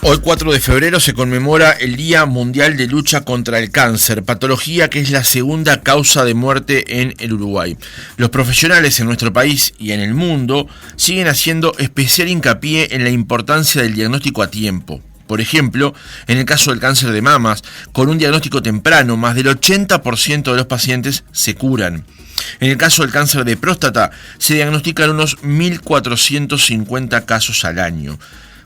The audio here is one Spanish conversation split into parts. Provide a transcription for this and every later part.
Hoy 4 de febrero se conmemora el Día Mundial de Lucha contra el Cáncer, patología que es la segunda causa de muerte en el Uruguay. Los profesionales en nuestro país y en el mundo siguen haciendo especial hincapié en la importancia del diagnóstico a tiempo. Por ejemplo, en el caso del cáncer de mamas, con un diagnóstico temprano, más del 80% de los pacientes se curan. En el caso del cáncer de próstata, se diagnostican unos 1.450 casos al año.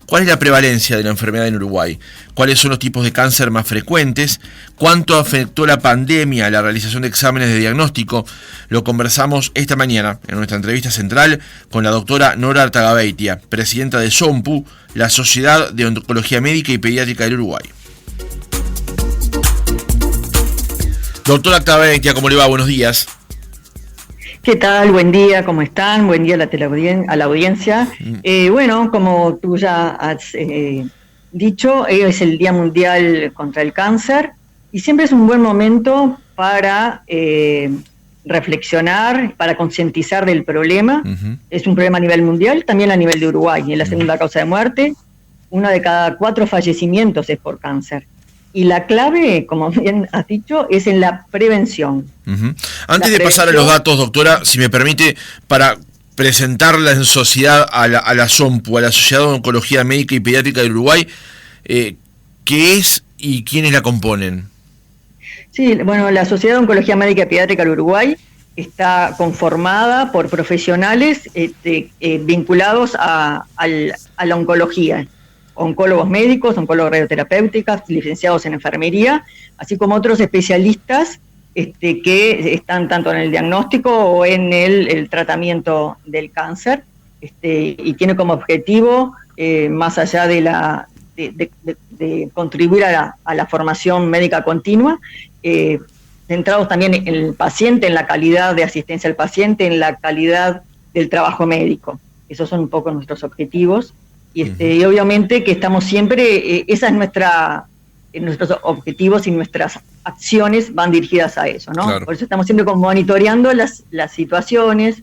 ¿Cuál es la prevalencia de la enfermedad en Uruguay? ¿Cuáles son los tipos de cáncer más frecuentes? ¿Cuánto afectó la pandemia a la realización de exámenes de diagnóstico? Lo conversamos esta mañana en nuestra entrevista central con la doctora Nora Artagabeitia, presidenta de SOMPU, la Sociedad de Oncología Médica y Pediátrica del Uruguay. Doctora Artagabeitia, ¿cómo le va? Buenos días. ¿Qué tal? Buen día, ¿cómo están? Buen día a la audiencia. Bueno, como tú ya has dicho, es el Día Mundial contra el Cáncer y siempre es un buen momento para reflexionar, para concientizar del problema. Uh-huh. Es un problema a nivel mundial, también a nivel de Uruguay. Y es la segunda causa de muerte. 1 de cada 4 fallecimientos es por cáncer. Y la clave, como bien has dicho, es en la prevención. Uh-huh. Antes de pasar a los datos, doctora, si me permite, para presentarla en sociedad a la SOMPU, a la Sociedad de Oncología Médica y Pediátrica del Uruguay, ¿qué es y quiénes la componen? Sí, bueno, la Sociedad de Oncología Médica y Pediátrica del Uruguay está conformada por profesionales vinculados a la oncología. Oncólogos médicos, oncólogos radioterapéuticas, licenciados en enfermería, así como otros especialistas que están tanto en el diagnóstico o en el tratamiento del cáncer, y tiene como objetivo, más allá de contribuir a la formación médica continua, centrados también en el paciente, en la calidad de asistencia al paciente, en la calidad del trabajo médico. Esos son un poco nuestros objetivos. Y obviamente que estamos siempre, esa es nuestros objetivos y nuestras acciones van dirigidas a eso, ¿no? Claro. Por eso estamos siempre monitoreando las situaciones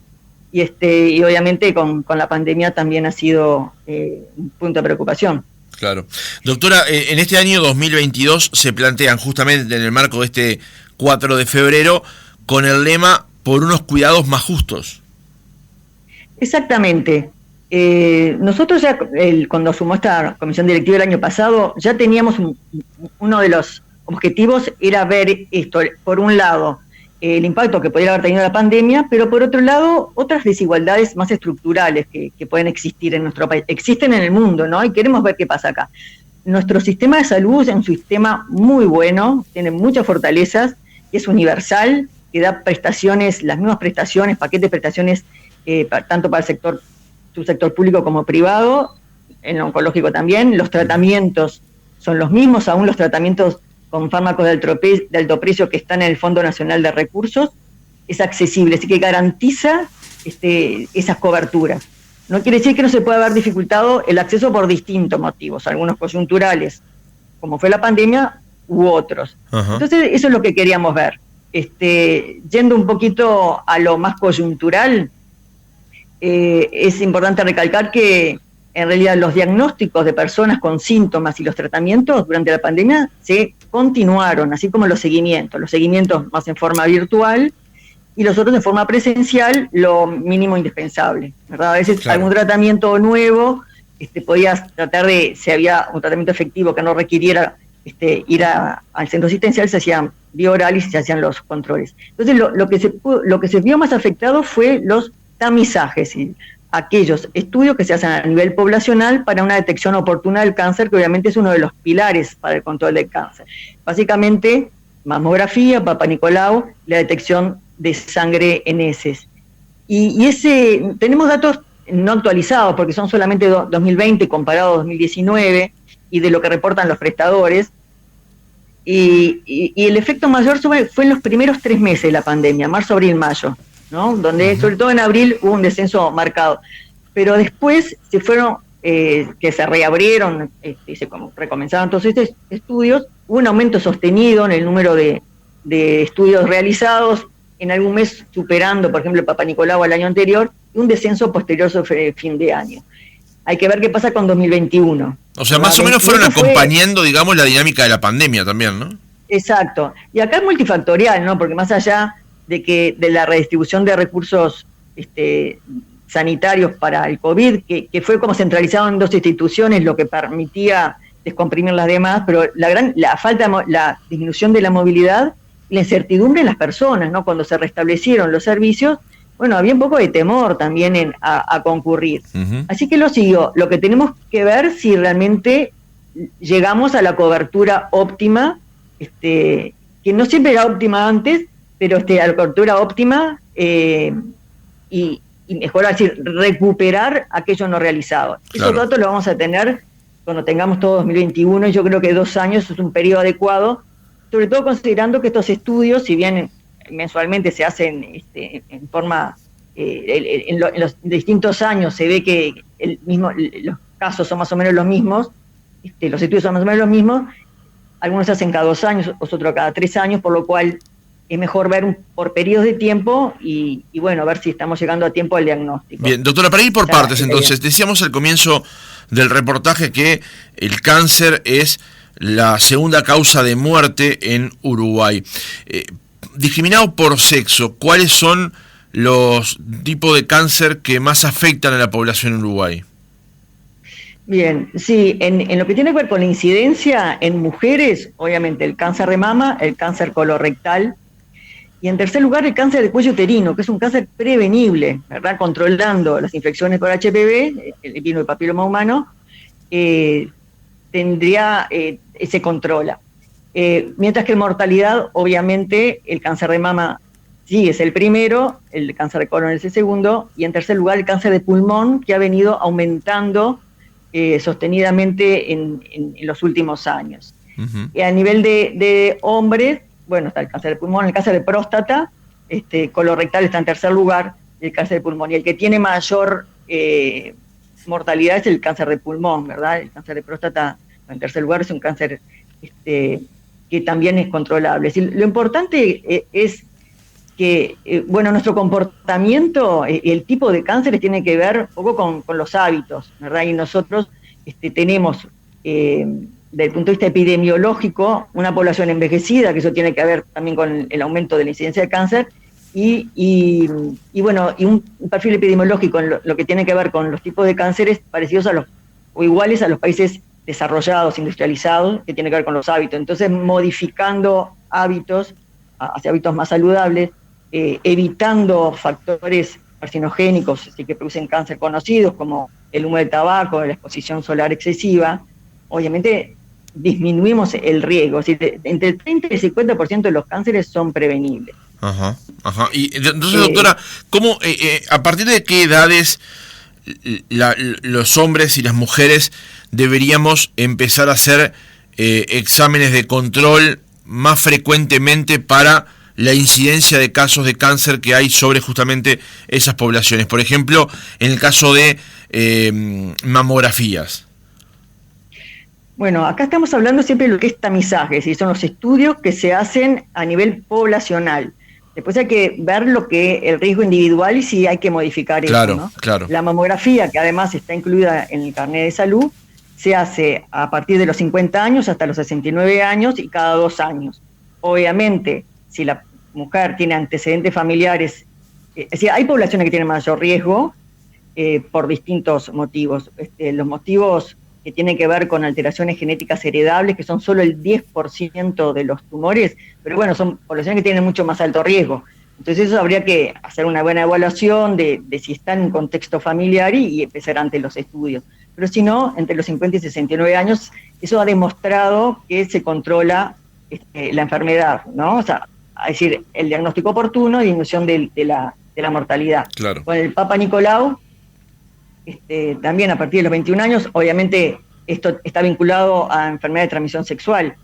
y obviamente con la pandemia también ha sido un punto de preocupación. Claro. Doctora, en este año 2022 se plantean justamente en el marco de este 4 de febrero con el lema "por unos cuidados más justos". Exactamente. Nosotros ya, cuando sumó esta comisión directiva el año pasado, ya teníamos uno de los objetivos era ver esto, por un lado, el impacto que podría haber tenido la pandemia, pero por otro lado, otras desigualdades más estructurales que pueden existir en nuestro país, existen en el mundo, ¿no? Y queremos ver qué pasa acá. Nuestro sistema de salud es un sistema muy bueno, tiene muchas fortalezas, es universal, que da prestaciones, las mismas prestaciones, paquetes de prestaciones, tanto para el sector público como privado, en lo oncológico también. Los tratamientos son los mismos, aún los tratamientos con fármacos de alto precio que están en el Fondo Nacional de Recursos, es accesible, así que garantiza esas coberturas. No quiere decir que no se pueda haber dificultado el acceso por distintos motivos, algunos coyunturales, como fue la pandemia, u otros. Uh-huh. Entonces, eso es lo que queríamos ver. Yendo un poquito a lo más coyuntural, es importante recalcar que en realidad los diagnósticos de personas con síntomas y los tratamientos durante la pandemia se continuaron, así como los seguimientos más en forma virtual y los otros en forma presencial, lo mínimo indispensable, ¿verdad? A veces algún tratamiento nuevo, podías tratar si había un tratamiento efectivo que no requiriera ir al centro asistencial, se hacían vía oral y se hacían los controles. Entonces lo que se vio más afectado fue los tamizajes y aquellos estudios que se hacen a nivel poblacional para una detección oportuna del cáncer, que obviamente es uno de los pilares para el control del cáncer. Básicamente, mamografía, Papa Nicolau, la detección de sangre en heces. Y tenemos datos no actualizados, porque son solamente 2020 comparado a 2019, y de lo que reportan los prestadores. Y el efecto mayor fue en los primeros 3 meses de la pandemia, marzo, abril, mayo, ¿no? Donde sobre todo en abril hubo un descenso marcado, pero después se fueron, que se reabrieron, se recomenzaron todos estos estudios, hubo un aumento sostenido en el número de estudios realizados, en algún mes superando, por ejemplo, el Papa Nicolau al año anterior, y un descenso posterior sobre fin de año. hay que ver qué pasa con 2021. O sea, más o menos fueron acompañando, digamos, la dinámica de la pandemia también, ¿no? Exacto. Y acá es multifactorial, ¿no? Porque más allá de la redistribución de recursos sanitarios para el COVID, que fue como centralizado en 2 instituciones, lo que permitía descomprimir las demás, pero la disminución de la movilidad y la incertidumbre en las personas, ¿no? Cuando se restablecieron los servicios, bueno, había un poco de temor también a concurrir. Uh-huh. Así que lo que tenemos que ver si realmente llegamos a la cobertura óptima, que no siempre era óptima antes, pero a la cobertura óptima y mejor decir, recuperar aquello no realizado. Claro. Esos datos los vamos a tener cuando tengamos todo 2021, y yo creo que 2 años es un periodo adecuado, sobre todo considerando que estos estudios, si bien mensualmente se hacen en forma, en los distintos años se ve que los casos son más o menos los mismos, los estudios son más o menos los mismos, algunos se hacen cada 2 años, otros cada 3 años, por lo cual es mejor ver por periodos de tiempo y bueno, ver si estamos llegando a tiempo al diagnóstico. Bien, doctora, para ir por partes entonces, decíamos al comienzo del reportaje que el cáncer es la segunda causa de muerte en Uruguay. Discriminado por sexo, ¿cuáles son los tipos de cáncer que más afectan a la población en Uruguay? Bien, sí, en lo que tiene que ver con la incidencia en mujeres, obviamente el cáncer de mama, el cáncer colorectal, y en tercer lugar el cáncer de cuello uterino, que es un cáncer prevenible, ¿verdad? Controlando las infecciones por HPV, el virus del papiloma humano, se controla. Mientras que en mortalidad, obviamente, el cáncer de mama sí es el primero, el cáncer de colon es el segundo, y en tercer lugar el cáncer de pulmón, que ha venido aumentando sostenidamente en los últimos años. Uh-huh. Y a nivel de hombres, bueno, está el cáncer de pulmón, el cáncer de próstata, colorectal está en tercer lugar, el cáncer de pulmón, y el que tiene mayor mortalidad es el cáncer de pulmón, ¿verdad? El cáncer de próstata en tercer lugar es un cáncer que también es controlable. Lo importante es que, nuestro comportamiento, el tipo de cánceres tiene que ver un poco con los hábitos, ¿verdad? Y nosotros tenemos, desde el punto de vista epidemiológico, una población envejecida, que eso tiene que ver también con el aumento de la incidencia de cáncer, y un perfil epidemiológico en lo que tiene que ver con los tipos de cánceres parecidos o iguales a los países desarrollados, industrializados, que tiene que ver con los hábitos. Entonces, modificando hábitos hacia hábitos más saludables, evitando factores carcinogénicos que producen cáncer conocidos, como el humo del tabaco, la exposición solar excesiva, obviamente disminuimos el riesgo. Es decir, entre el 30 y el 50% de los cánceres son prevenibles. Ajá. Y entonces, doctora, ¿cómo, a partir de qué edades los hombres y las mujeres deberíamos empezar a hacer exámenes de control más frecuentemente para la incidencia de casos de cáncer que hay sobre justamente esas poblaciones? Por ejemplo, en el caso de mamografías. Bueno, acá estamos hablando siempre de lo que es tamizaje, ¿sí? Son los estudios que se hacen a nivel poblacional. Después hay que ver lo que el riesgo individual y si hay que modificar eso, ¿no? Claro. La mamografía, que además está incluida en el carnet de salud, se hace a partir de los 50 años hasta los 69 años y cada 2 años. Obviamente, si la mujer tiene antecedentes familiares, es decir, hay poblaciones que tienen mayor riesgo por distintos motivos. Los motivos que tienen que ver con alteraciones genéticas heredables, que son solo el 10% de los tumores, pero bueno, son poblaciones que tienen mucho más alto riesgo. Entonces eso habría que hacer una buena evaluación de si está en un contexto familiar y empezar ante los estudios. Pero si no, entre los 50 y 69 años, eso ha demostrado que se controla la enfermedad, ¿no? O sea, es decir, el diagnóstico oportuno y disminución de la mortalidad. Claro. Con el Papa Nicolau, también a partir de los 21 años, obviamente esto está vinculado a enfermedad de transmisión sexual.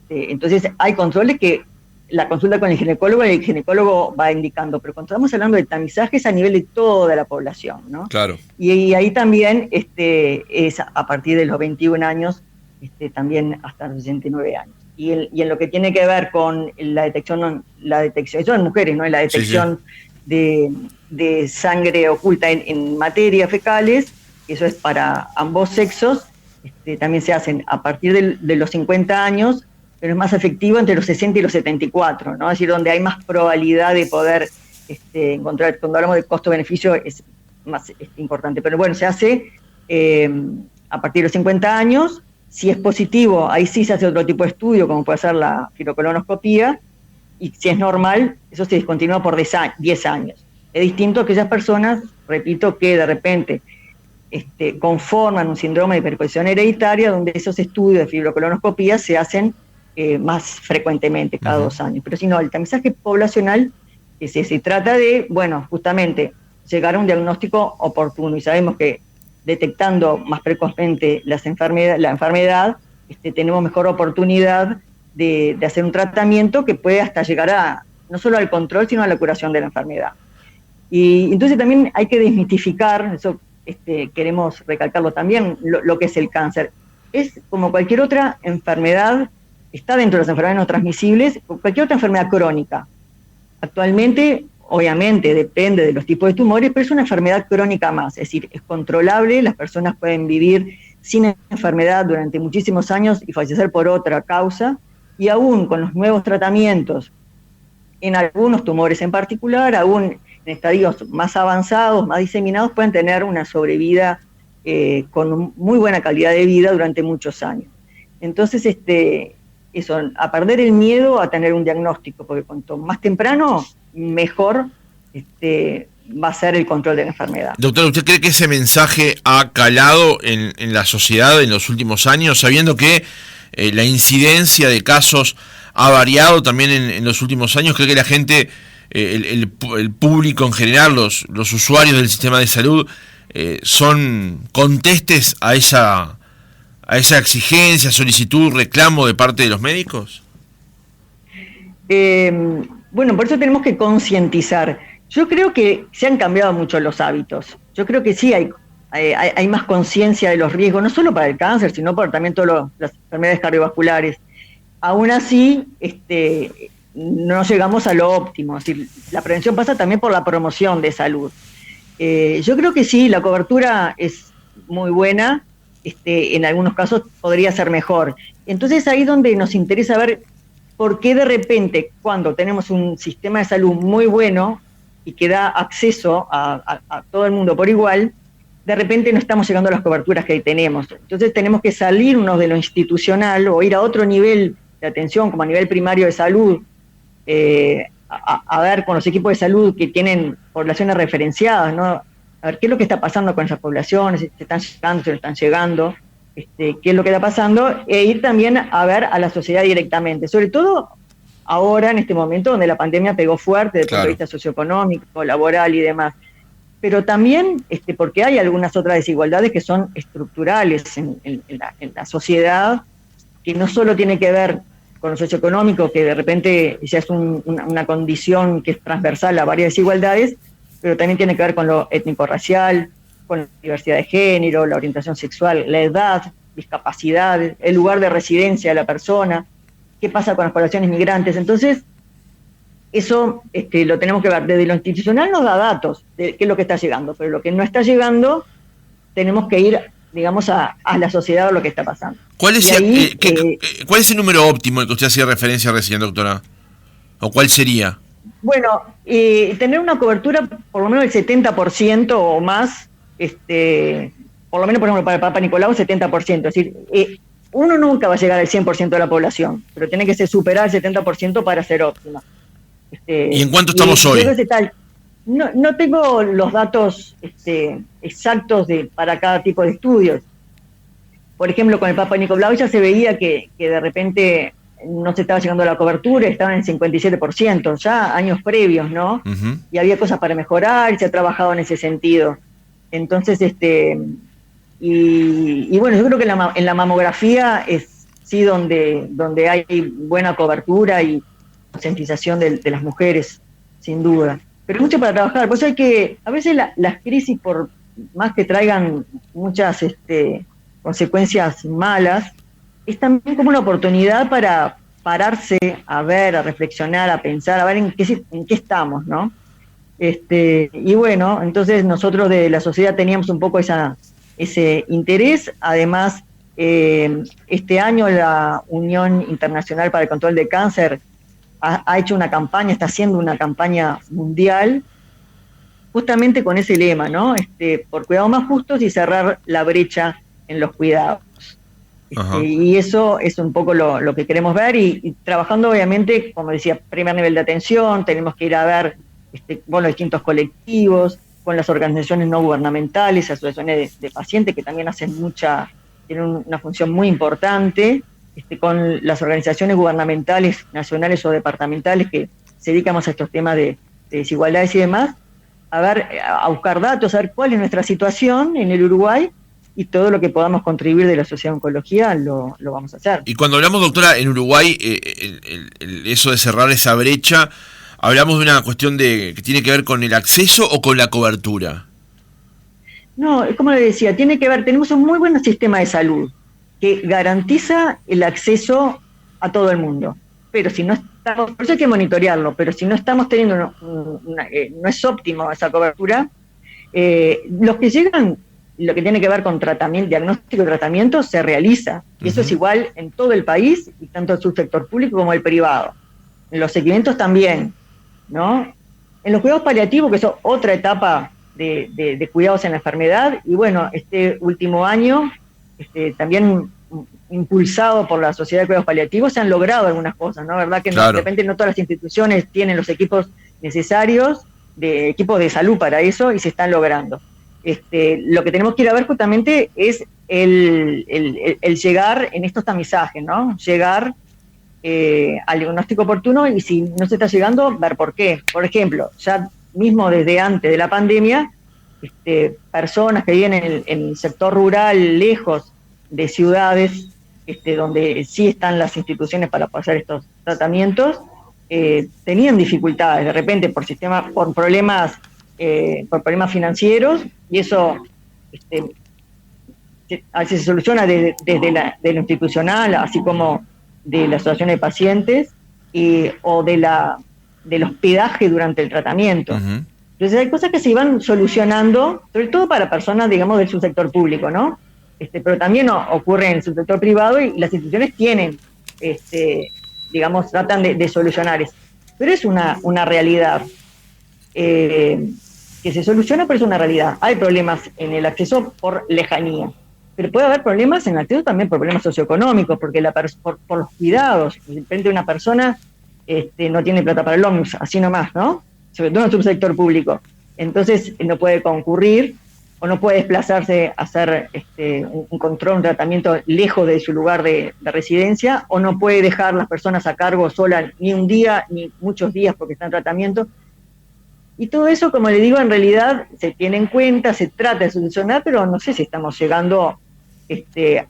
Entonces hay controles que la consulta con el ginecólogo va indicando, pero cuando estamos hablando de tamizajes a nivel de toda la población, ¿no? Claro. Y ahí también es a partir de los 21 años, también hasta los 69 años. Y en lo que tiene que ver con la detección, eso en mujeres, ¿no? La detección de sangre oculta en materias fecales, que eso es para ambos sexos, también se hacen a partir de los 50 años, pero es más efectivo entre los 60 y los 74, ¿no? Es decir, donde hay más probabilidad de poder encontrar, cuando hablamos de costo-beneficio es más importante. Pero bueno, se hace a partir de los 50 años. Si es positivo, ahí sí se hace otro tipo de estudio, como puede ser la fibrocolonscopía, y si es normal, eso se discontinúa por 10 años. Es distinto a aquellas personas, repito, que de repente conforman un síndrome de hipercohesión hereditaria, donde esos estudios de fibrocolonscopía se hacen más frecuentemente, cada 2 años. Pero si no, el tamizaje poblacional, se trata de, bueno, justamente llegar a un diagnóstico oportuno, y sabemos que detectando más precozmente la enfermedad, tenemos mejor oportunidad de hacer un tratamiento que puede hasta llegar no solo al control, sino a la curación de la enfermedad. Y entonces también hay que desmitificar, eso queremos recalcarlo también, lo que es el cáncer. Es como cualquier otra enfermedad, está dentro de las enfermedades no transmisibles, cualquier otra enfermedad crónica. Actualmente, obviamente, depende de los tipos de tumores, pero es una enfermedad crónica más, es decir, es controlable, las personas pueden vivir sin enfermedad durante muchísimos años y fallecer por otra causa, y aún con los nuevos tratamientos, en algunos tumores en particular, aún en estadios más avanzados, más diseminados, pueden tener una sobrevida con muy buena calidad de vida durante muchos años. Entonces, eso, a perder el miedo a tener un diagnóstico, porque cuanto más temprano, mejor va a ser el control de la enfermedad. Doctora, ¿usted cree que ese mensaje ha calado en la sociedad en los últimos años, sabiendo que la incidencia de casos ha variado también en los últimos años? ¿Cree que la gente, el público en general, los usuarios del sistema de salud, son contestes a esa exigencia, solicitud, reclamo de parte de los médicos? Bueno, por eso tenemos que concientizar. Yo creo que se han cambiado mucho los hábitos. Yo creo que sí hay más conciencia de los riesgos, no solo para el cáncer, sino para también todas las enfermedades cardiovasculares. Aún así, no llegamos a lo óptimo. Es decir, la prevención pasa también por la promoción de salud. Yo creo que sí, la cobertura es muy buena, en algunos casos podría ser mejor. Entonces ahí es donde nos interesa ver por qué de repente, cuando tenemos un sistema de salud muy bueno y que da acceso a todo el mundo por igual, de repente no estamos llegando a las coberturas que tenemos. Entonces tenemos que salirnos de lo institucional o ir a otro nivel de atención, como a nivel primario de salud, a ver con los equipos de salud que tienen poblaciones referenciadas, ¿no? A ver qué es lo que está pasando con esas poblaciones, si están llegando, si no están llegando, qué es lo que está pasando, e ir también a ver a la sociedad directamente, sobre todo ahora en este momento donde la pandemia pegó fuerte desde el punto de vista socioeconómico, laboral y demás, pero también porque hay algunas otras desigualdades que son estructurales en la sociedad, que no solo tiene que ver con lo socioeconómico, que de repente ya es una condición que es transversal a varias desigualdades, pero también tiene que ver con lo étnico-racial, con la diversidad de género, la orientación sexual, la edad, discapacidad, el lugar de residencia de la persona, qué pasa con las poblaciones migrantes. Entonces, eso lo tenemos que ver. Desde lo institucional nos da datos de qué es lo que está llegando, pero lo que no está llegando, tenemos que ir, digamos, a la sociedad a lo que está pasando. ¿Cuál es el número óptimo al que usted hacía referencia recién, doctora? ¿O cuál sería? Bueno, tener una cobertura por lo menos del 70% o más, por lo menos, por ejemplo, para el Papa Nicolau, 70%. Es decir, uno nunca va a llegar al 100% de la población, pero tiene que superar el 70% para ser óptima. ¿Y en cuánto estamos hoy? No tengo los datos exactos para cada tipo de estudios. Por ejemplo, con el Papa Nicolau ya se veía que de repente no se estaba llegando a la cobertura, estaban en 57%, ya años previos, ¿no? Uh-huh. Y había cosas para mejorar, y se ha trabajado en ese sentido. Entonces, y bueno, yo creo que en la mamografía es sí donde hay buena cobertura y concientización de las mujeres, sin duda. Pero hay mucho para trabajar, por eso hay que, a veces las crisis, por más que traigan muchas consecuencias malas, es también como una oportunidad para pararse a ver, a reflexionar, a pensar, a ver en qué estamos, ¿no? Y bueno, entonces nosotros de la sociedad teníamos un poco esa ese interés. Además, este año la Unión Internacional para el Control del Cáncer ha hecho una campaña, está haciendo una campaña mundial, justamente con ese lema, ¿no? Por cuidados más justos y cerrar la brecha en los cuidados. Y eso es un poco lo que queremos ver, y trabajando obviamente, como decía, primer nivel de atención, tenemos que ir a ver con los distintos colectivos, con las organizaciones no gubernamentales, asociaciones de pacientes que también tienen una función muy importante, con las organizaciones gubernamentales, nacionales o departamentales que se dedican más a estos temas de desigualdades y demás, a buscar datos, a ver cuál es nuestra situación en el Uruguay, y todo lo que podamos contribuir de la Sociedad de Oncología lo vamos a hacer. Y cuando hablamos, doctora, en Uruguay, eso de cerrar esa brecha, ¿hablamos de una cuestión que tiene que ver con el acceso o con la cobertura? No, como le decía, tiene que ver, tenemos un muy buen sistema de salud que garantiza el acceso a todo el mundo, pero si no estamos, por eso hay que monitorearlo, pero si no estamos teniendo no es óptimo esa cobertura, los que llegan, lo que tiene que ver con tratamiento, diagnóstico y tratamiento, se realiza. Y eso es igual en todo el país, y tanto el subsector público como el privado. En los seguimientos también, ¿no? En los cuidados paliativos, que es otra etapa de cuidados en la enfermedad, y bueno, este último año, también impulsado por la Sociedad de Cuidados Paliativos, se han logrado algunas cosas, ¿no? ¿Verdad? Que claro. De repente no todas las instituciones tienen los equipos necesarios, equipos de salud para eso, y se están logrando. Lo que tenemos que ir a ver justamente es el llegar en estos tamizajes, ¿no? Llegar al diagnóstico oportuno, y si no se está llegando, ver por qué. Por ejemplo, ya mismo desde antes de la pandemia, personas que viven en el sector rural, lejos de ciudades, donde sí están las instituciones para hacer estos tratamientos, tenían dificultades de repente por problemas financieros, y eso a veces se soluciona desde lo institucional, así como de la asociación de pacientes, o del hospedaje durante el tratamiento. Uh-huh. Entonces hay cosas que se van solucionando, sobre todo para personas, digamos, del subsector público, ¿no? Pero también ocurre en el subsector privado, y las instituciones tienen, digamos, tratan de solucionar eso. Pero es una realidad. Que se soluciona, pero es una realidad. Hay problemas en el acceso por lejanía, pero puede haber problemas en el acceso también por problemas socioeconómicos, porque por los cuidados. De repente una persona no tiene plata para el ómnibus, así nomás, ¿no? Sobre todo en el subsector público. Entonces no puede concurrir, o no puede desplazarse a hacer un control, un tratamiento lejos de su lugar de residencia, o no puede dejar las personas a cargo solas ni un día, ni muchos días porque está en tratamiento. Y todo eso, como le digo, en realidad se tiene en cuenta, se trata de solucionar, pero no sé si estamos llegando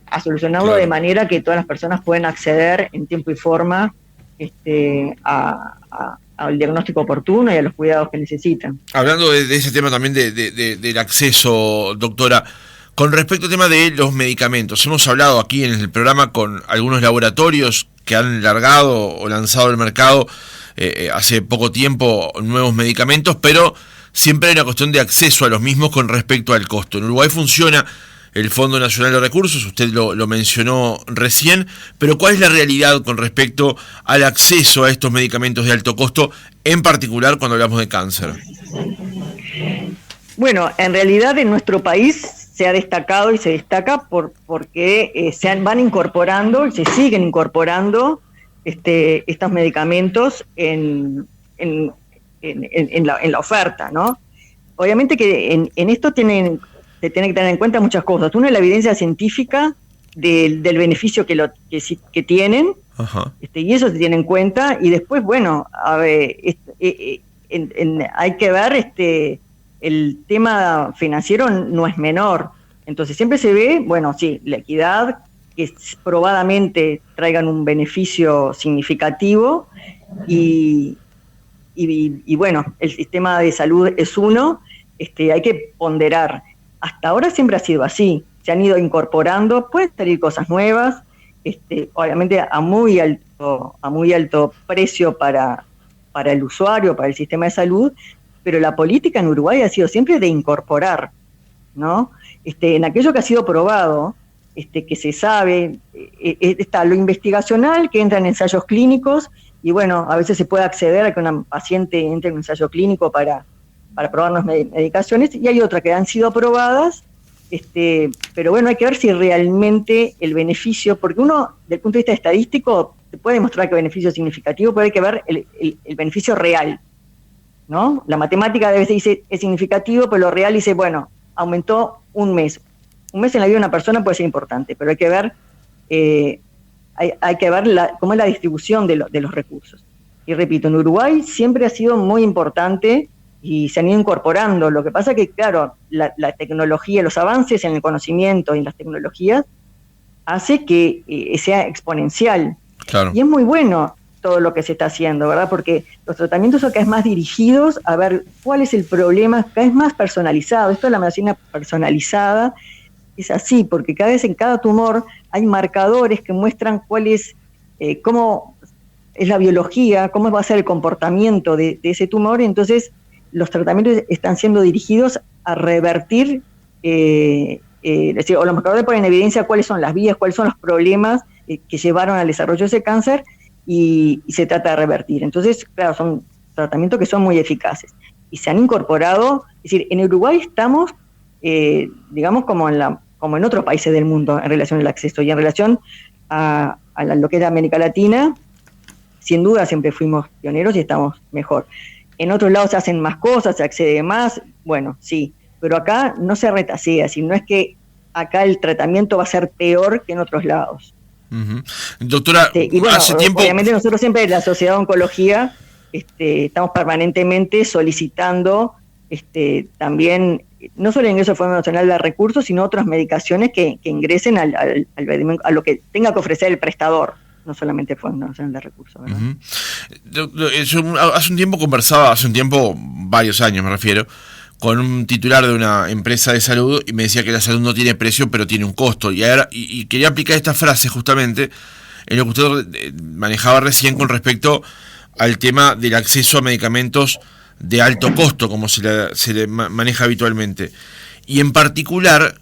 a solucionarlo, claro, de manera que todas las personas puedan acceder en tiempo y forma al diagnóstico oportuno y a los cuidados que necesitan. Hablando de ese tema también del acceso, doctora, con respecto al tema de los medicamentos, hemos hablado aquí en el programa con algunos laboratorios que han largado o lanzado al mercado hace poco tiempo nuevos medicamentos, pero siempre hay una cuestión de acceso a los mismos con respecto al costo. En Uruguay funciona el Fondo Nacional de Recursos, usted lo mencionó recién, pero ¿cuál es la realidad con respecto al acceso a estos medicamentos de alto costo, en particular cuando hablamos de cáncer? Bueno, en realidad en nuestro país se ha destacado y se destaca porque van incorporando y se siguen incorporando estos medicamentos en la oferta, ¿no? Obviamente que en esto se tienen que tener en cuenta muchas cosas. Una es la evidencia científica del beneficio que tienen, ajá, y eso se tiene en cuenta. Y después, bueno, a ver, hay que ver, el tema financiero no es menor. Entonces siempre se ve, bueno, sí, la equidad, que probadamente traigan un beneficio significativo, y bueno, el sistema de salud es uno, hay que ponderar. Hasta ahora siempre ha sido así, se han ido incorporando, pueden salir cosas nuevas, obviamente a muy alto precio para el usuario, para el sistema de salud, pero la política en Uruguay ha sido siempre de incorporar. ¿no? En aquello que ha sido probado, que se sabe, está lo investigacional, que entra en ensayos clínicos, y bueno, a veces se puede acceder a que una paciente entre en un ensayo clínico para probarnos medicaciones, y hay otras que han sido aprobadas, pero bueno, hay que ver si realmente el beneficio, porque uno, desde el punto de vista estadístico, se puede demostrar que el beneficio es significativo, pero hay que ver el beneficio real, ¿no? La matemática a veces dice es significativo, pero lo real dice, bueno, aumentó un mes. Un mes en la vida de una persona puede ser importante, pero hay que ver, hay que ver cómo es la distribución de los recursos. Y repito, en Uruguay siempre ha sido muy importante y se han ido incorporando. Lo que pasa que, claro, la tecnología, los avances en el conocimiento y en las tecnologías hace que sea exponencial. Claro. Y es muy bueno todo lo que se está haciendo, ¿verdad? Porque los tratamientos son cada vez más dirigidos a ver cuál es el problema, cada vez más personalizado. Esto de la medicina personalizada es así, porque cada vez en cada tumor hay marcadores que muestran cuál es, cómo es la biología, cómo va a ser el comportamiento de ese tumor. Entonces, los tratamientos están siendo dirigidos a revertir, es decir, o los marcadores ponen en evidencia cuáles son las vías, cuáles son los problemas que llevaron al desarrollo de ese cáncer, y se trata de revertir. Entonces, claro, son tratamientos que son muy eficaces. Y se han incorporado, es decir, en Uruguay estamos, digamos, como en otros países del mundo en relación al acceso. Y en relación a lo que es América Latina, sin duda siempre fuimos pioneros y estamos mejor. En otros lados se hacen más cosas, se accede más, bueno, sí, pero acá no se retasea, si no es que acá el tratamiento va a ser peor que en otros lados. Uh-huh. Doctora, y bueno, hace tiempo... obviamente nosotros siempre en la Sociedad de Oncología estamos permanentemente solicitando también, no solo el ingreso al Fondo Nacional de Recursos, sino otras medicaciones que ingresen a lo que tenga que ofrecer el prestador, no solamente el Fondo Nacional de Recursos, ¿verdad? Uh-huh. Hace un tiempo, varios años me refiero, con un titular de una empresa de salud, y me decía que la salud no tiene precio, pero tiene un costo. Y quería aplicar esta frase justamente en lo que usted manejaba recién con respecto al tema del acceso a medicamentos de alto costo, como se le maneja habitualmente. Y en particular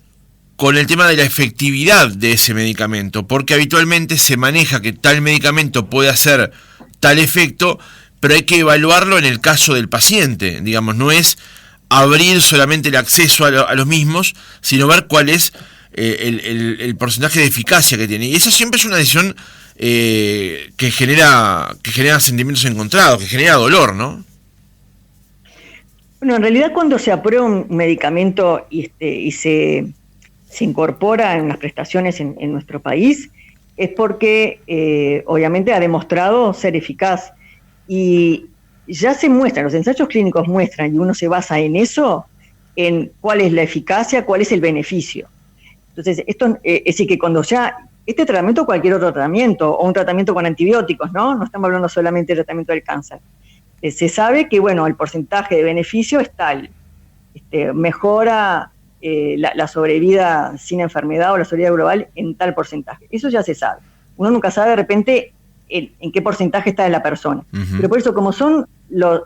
con el tema de la efectividad de ese medicamento, porque habitualmente se maneja que tal medicamento puede hacer tal efecto, pero hay que evaluarlo en el caso del paciente. Digamos, no es abrir solamente el acceso a los mismos, sino ver cuál es el porcentaje de eficacia que tiene. Y esa siempre es una decisión que genera sentimientos encontrados, que genera dolor, ¿no? Bueno, en realidad cuando se aprueba un medicamento y se incorpora en las prestaciones en nuestro país, es porque obviamente ha demostrado ser eficaz. Y ya se muestran, los ensayos clínicos muestran, y uno se basa en eso, en cuál es la eficacia, cuál es el beneficio. Entonces, esto es decir, que cuando ya este tratamiento o cualquier otro tratamiento, o un tratamiento con antibióticos, no estamos hablando solamente del tratamiento del cáncer, se sabe que, bueno, el porcentaje de beneficio es tal, mejora la sobrevida sin enfermedad o la sobrevida global en tal porcentaje. Eso ya se sabe. Uno nunca sabe de repente en qué porcentaje está de la persona. Uh-huh. Pero por eso, como son los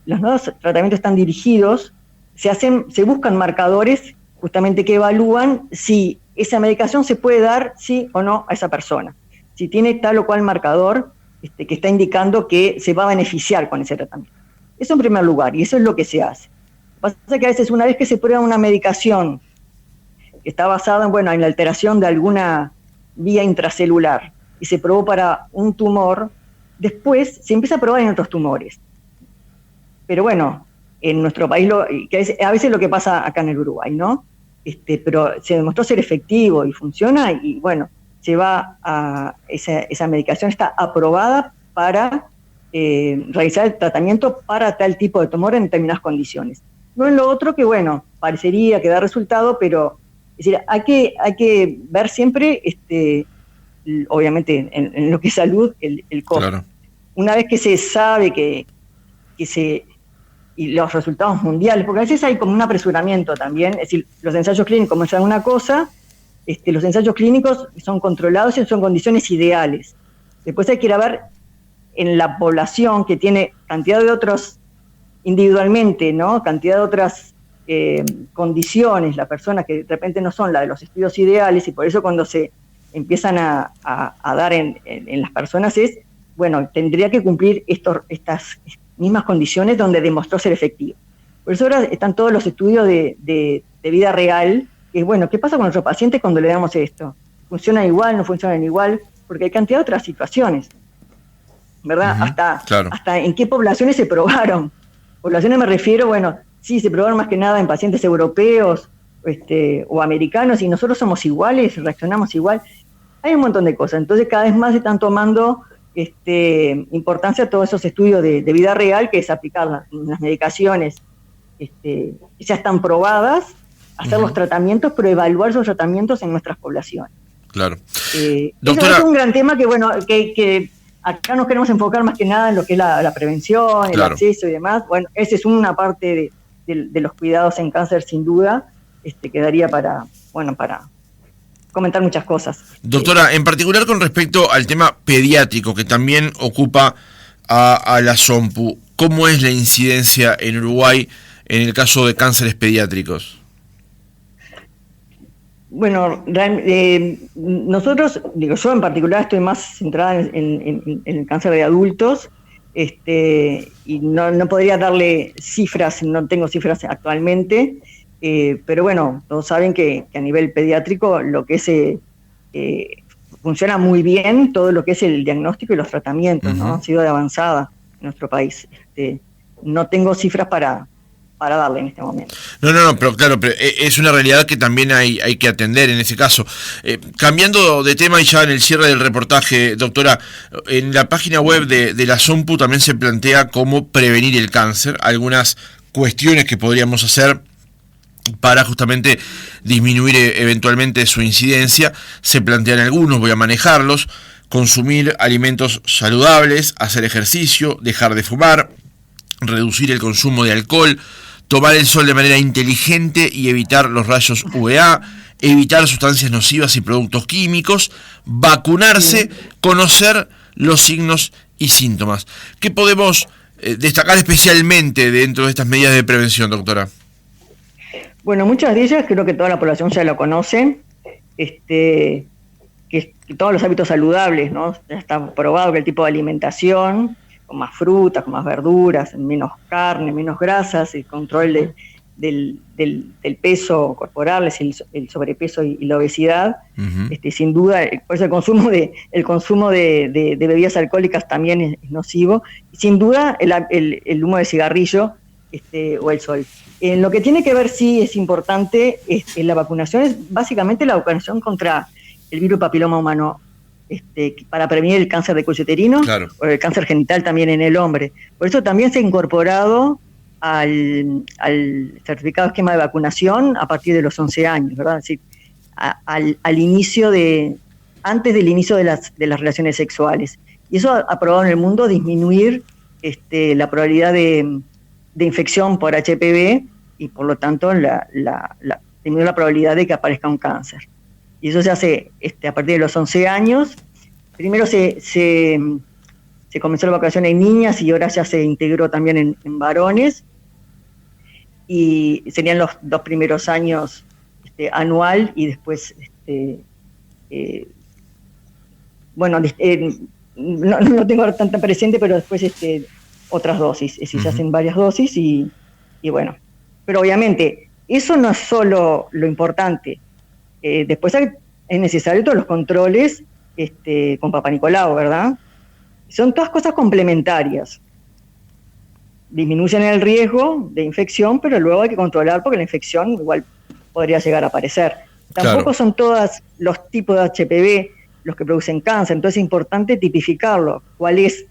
nuevos tratamientos están dirigidos, se buscan marcadores justamente que evalúan si esa medicación se puede dar sí o no a esa persona. Si tiene tal o cual marcador que está indicando que se va a beneficiar con ese tratamiento. Eso en primer lugar, y eso es lo que se hace. Lo que pasa es que a veces una vez que se prueba una medicación que está basada en la alteración de alguna vía intracelular y se probó para un tumor, después se empieza a probar en otros tumores. Pero bueno, en nuestro país, que a veces lo que pasa acá en el Uruguay, ¿no? Pero se demostró ser efectivo y funciona, y bueno, se va a esa medicación está aprobada para realizar el tratamiento para tal tipo de tumor en determinadas condiciones. No es lo otro que, bueno, parecería que da resultado, pero es decir, hay que ver siempre, obviamente, en lo que es salud, el costo. Claro. Una vez que se sabe y los resultados mundiales, porque a veces hay como un apresuramiento también, es decir, los ensayos clínicos muestran una cosa, los ensayos clínicos son controlados y son condiciones ideales. Después hay que ir a ver en la población que tiene cantidad de otros individualmente, ¿no? Cantidad de otras condiciones, las personas que de repente no son las de los estudios ideales, y por eso cuando se empiezan a dar en las personas es, bueno, tendría que cumplir estas mismas condiciones donde demostró ser efectivo. Por eso ahora están todos los estudios de vida real, que es, bueno, ¿qué pasa con nuestros pacientes cuando le damos esto? ¿Funcionan igual, no funcionan igual? Porque hay cantidad de otras situaciones, ¿verdad? Hasta en qué poblaciones se probaron. Poblaciones me refiero, bueno, sí, se probaron más que nada en pacientes europeos o americanos, y nosotros somos iguales, reaccionamos igual. Hay un montón de cosas. Entonces cada vez más se están tomando importancia a todos esos estudios de vida real, que es aplicar las medicaciones que ya están probadas, hacer los tratamientos, pero evaluar esos tratamientos en nuestras poblaciones. Claro. Doctora, es un gran tema que, bueno, que acá nos queremos enfocar más que nada en lo que es la prevención, el acceso y demás. Bueno, esa es una parte de los cuidados en cáncer, sin duda, quedaría para comentar muchas cosas. Doctora, en particular con respecto al tema pediátrico, que también ocupa a la SOMPU, ¿cómo es la incidencia en Uruguay en el caso de cánceres pediátricos? Bueno, nosotros, yo en particular estoy más centrada en el cáncer de adultos, y no podría darle cifras, no tengo cifras actualmente, pero bueno, todos saben que a nivel pediátrico lo que es funciona muy bien todo lo que es el diagnóstico y los tratamientos, ¿no? Han sido de avanzada en nuestro país. No tengo cifras para darle en este momento. No, pero claro, pero es una realidad que también hay que atender en ese caso. Cambiando de tema y ya en el cierre del reportaje, doctora, en la página web de la SOMPU también se plantea cómo prevenir el cáncer, algunas cuestiones que podríamos hacer para justamente disminuir eventualmente su incidencia. Se plantean algunos, voy a manejarlos: consumir alimentos saludables, hacer ejercicio, dejar de fumar, reducir el consumo de alcohol, tomar el sol de manera inteligente y evitar los rayos UVA, evitar sustancias nocivas y productos químicos, vacunarse, conocer los signos y síntomas. ¿Qué podemos destacar especialmente dentro de estas medidas de prevención, doctora? Bueno, muchas de ellas creo que toda la población ya lo conoce, que todos los hábitos saludables, ¿no? Ya está probado que el tipo de alimentación, con más frutas, con más verduras, menos carne, menos grasas, el control del peso corporal, el sobrepeso y la obesidad, sin duda, por eso el consumo de bebidas alcohólicas también es nocivo, y sin duda el humo de cigarrillo o el sol. En lo que tiene que ver, sí es importante, la vacunación es básicamente la vacunación contra el virus papiloma humano, para prevenir el cáncer de cuello uterino, claro, o el cáncer genital también en el hombre. Por eso también se ha incorporado al certificado esquema de vacunación a partir de los 11 años, ¿verdad? Es decir, antes del inicio de las relaciones sexuales. Y eso ha probado en el mundo disminuir la probabilidad de infección por HPV, y por lo tanto disminuir la probabilidad de que aparezca un cáncer. Y eso se hace a partir de los 11 años. Primero se comenzó la vacunación en niñas y ahora ya se integró también en varones. Y serían los 2 primeros años anual, y después, no lo tengo tan presente, pero después otras dosis. Es decir, se hacen varias dosis y bueno. Pero obviamente, eso no es solo lo importante. Después es necesario todos los controles con Papá Nicolau, ¿verdad? Son todas cosas complementarias. Disminuyen el riesgo de infección, pero luego hay que controlar porque la infección igual podría llegar a aparecer. Tampoco claro, son todos los tipos de HPV los que producen cáncer, entonces es importante tipificarlo, cuál es.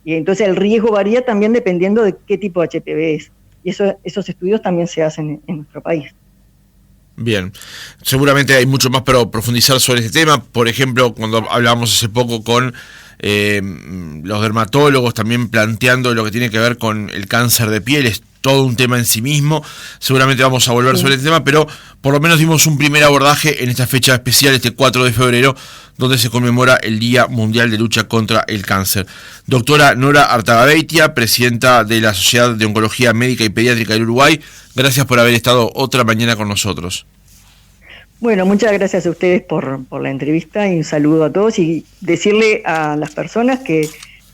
Y entonces el riesgo varía también dependiendo de qué tipo de HPV es. Y esos estudios también se hacen en nuestro país. Bien, seguramente hay mucho más para profundizar sobre este tema. Por ejemplo, cuando hablábamos hace poco con los dermatólogos también planteando lo que tiene que ver con el cáncer de piel. Es todo un tema en sí mismo, seguramente vamos a volver sobre el tema, pero por lo menos dimos un primer abordaje en esta fecha especial, este 4 de febrero, donde se conmemora el Día Mundial de Lucha contra el Cáncer. Doctora Nora Artagabeitia, presidenta de la Sociedad de Oncología Médica y Pediátrica del Uruguay, gracias por haber estado otra mañana con nosotros. Bueno, muchas gracias a ustedes por la entrevista y un saludo a todos, y decirle a las personas que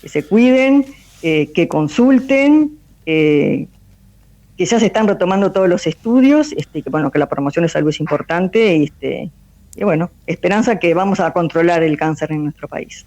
se cuiden, que consulten, que ya se están retomando todos los estudios, que bueno, que la promoción de salud es importante, y bueno, esperanza que vamos a controlar el cáncer en nuestro país.